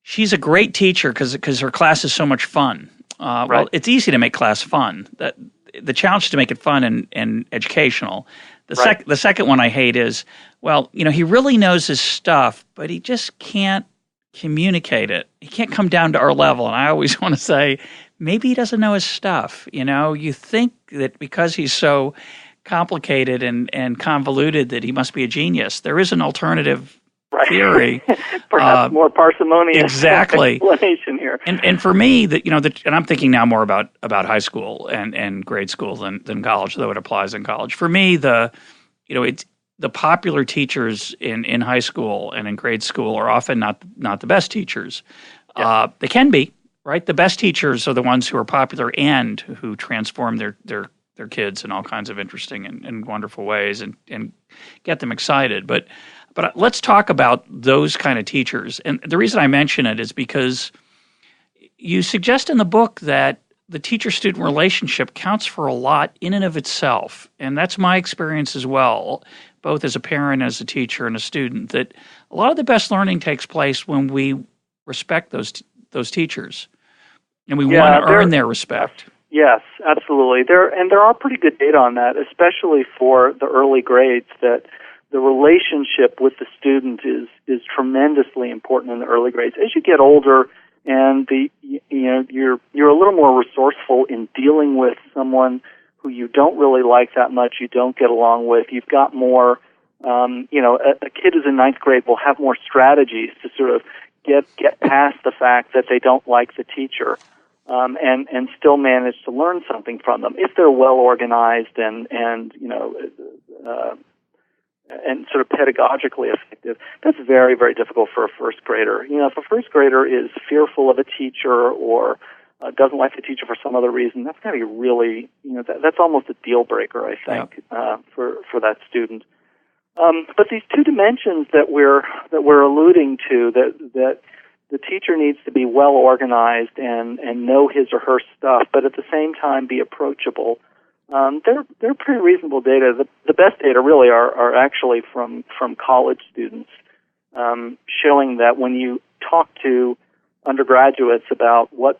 she's a great teacher because her class is so much fun. Right. Well, it's easy to make class fun. The challenge is to make it fun and educational. The second one I hate is, he really knows his stuff, but he just can't communicate it. He can't come down to our level. And I always want to say, maybe he doesn't know his stuff. You think that because he's so complicated and convoluted that he must be a genius. There is an alternative theory. Perhaps more parsimonious explanation here. And for me, and I'm thinking now more about high school and grade school than college, though it applies in college. For me, it's the popular teachers in high school and in grade school are often not the best teachers. Yeah. They can be, right? The best teachers are the ones who are popular and who transform their kids in all kinds of interesting and wonderful ways and get them excited. But let's talk about those kind of teachers. And the reason I mention it is because you suggest in the book that the teacher-student relationship counts for a lot in and of itself. And that's my experience as well, both as a parent, as a teacher, and a student, that a lot of the best learning takes place when we respect those teachers. And we want to earn their respect. Yes, absolutely. There are pretty good data on that, especially for the early grades, that the relationship with the student is tremendously important in the early grades. As you get older and you're a little more resourceful in dealing with someone who you don't really like that much, you don't get along with, you've got more, a kid who's in ninth grade will have more strategies to sort of get past the fact that they don't like the teacher. And still manage to learn something from them if they're well organized and sort of pedagogically effective. That's very, very difficult for a first grader. If a first grader is fearful of a teacher or doesn't like the teacher for some other reason, that's going to be really, that's almost a deal breaker, I think, for that student. But these two dimensions that we're alluding to, that the teacher needs to be well organized and know his or her stuff, but at the same time be approachable. They're pretty reasonable data. The best data really are actually from college students, showing that when you talk to undergraduates about what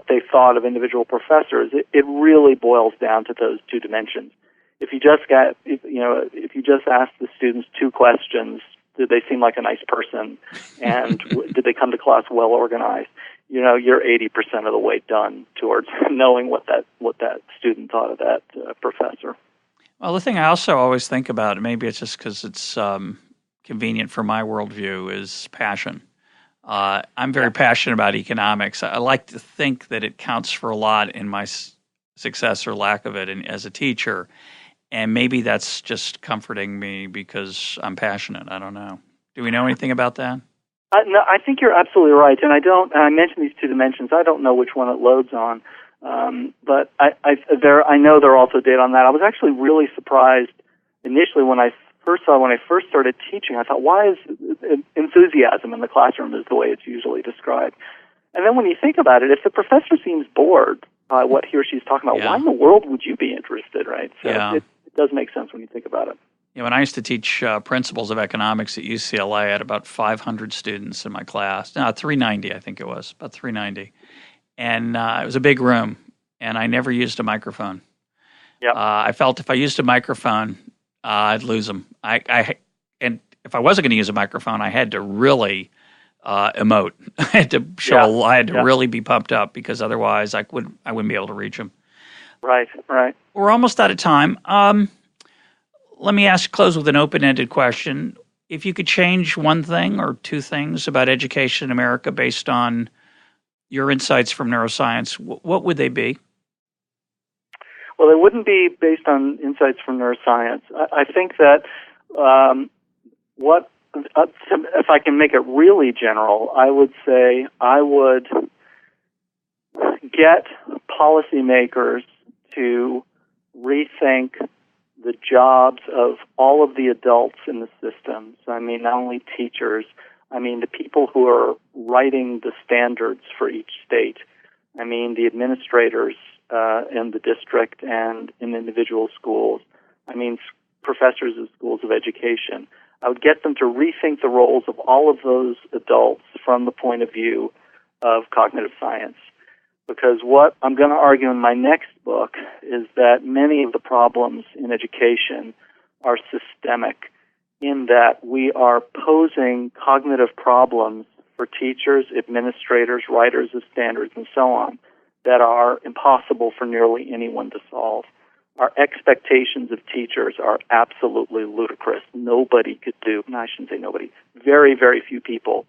they thought of individual professors, it really boils down to those two dimensions. If you just ask the students two questions Did they seem like a nice person? And did they come to class well organized? You're 80% of the way done towards knowing what that student thought of that professor. Well, the thing I also always think about, maybe it's just because it's convenient for my worldview, is passion. I'm very passionate about economics. I like to think that it counts for a lot in my success or lack of it as a teacher. And maybe that's just comforting me because I'm passionate. I don't know. Do we know anything about that? No, I think you're absolutely right. And I mentioned these two dimensions. I don't know which one it loads on. But I know there are also data on that. I was actually really surprised initially when I first started teaching. I thought, why is enthusiasm in the classroom is the way it's usually described? And then when you think about it, if the professor seems bored by what he or she's talking about, why in the world would you be interested, right? So it does make sense when you think about it. When I used to teach principles of economics at UCLA, I had about 500 students in my class. No, 390, I think it was, about 390. And it was a big room, and I never used a microphone. Yep. I felt if I used a microphone, I'd lose them. And if I wasn't going to use a microphone, I had to really emote. I had to show. I had to really be pumped up because otherwise I wouldn't be able to reach them. Right. We're almost out of time. Let me close with an open-ended question. If you could change one thing or two things about education in America based on your insights from neuroscience, what would they be? Well, they wouldn't be based on insights from neuroscience. I think that if I can make it really general, I would say I would get policymakers to rethink the jobs of all of the adults in the system. So I mean, not only teachers, I mean the people who are writing the standards for each state. I mean the administrators in the district and in individual schools. I mean professors of schools of education. I would get them to rethink the roles of all of those adults from the point of view of cognitive science. Because what I'm going to argue in my next book is that many of the problems in education are systemic in that we are posing cognitive problems for teachers, administrators, writers of standards, and so on that are impossible for nearly anyone to solve. Our expectations of teachers are absolutely ludicrous. Nobody could do, no, I shouldn't say nobody, very, very few people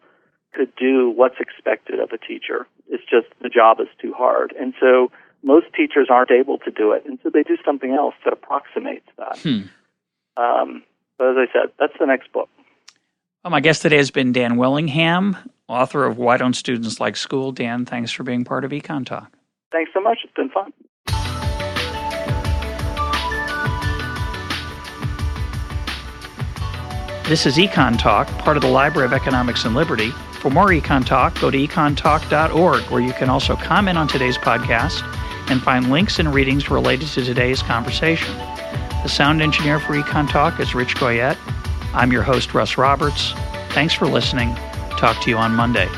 could do what's expected of a teacher. It's just the job is too hard. And so most teachers aren't able to do it, and so they do something else that approximates that. But as I said, that's the next book. Well, my guest today has been Dan Willingham, author of Why Don't Students Like School? Dan, thanks for being part of EconTalk. Thanks so much. It's been fun. This is EconTalk, part of the Library of Economics and Liberty. For more EconTalk, go to econtalk.org, where you can also comment on today's podcast and find links and readings related to today's conversation. The sound engineer for EconTalk is Rich Goyette. I'm your host, Russ Roberts. Thanks for listening. Talk to you on Monday.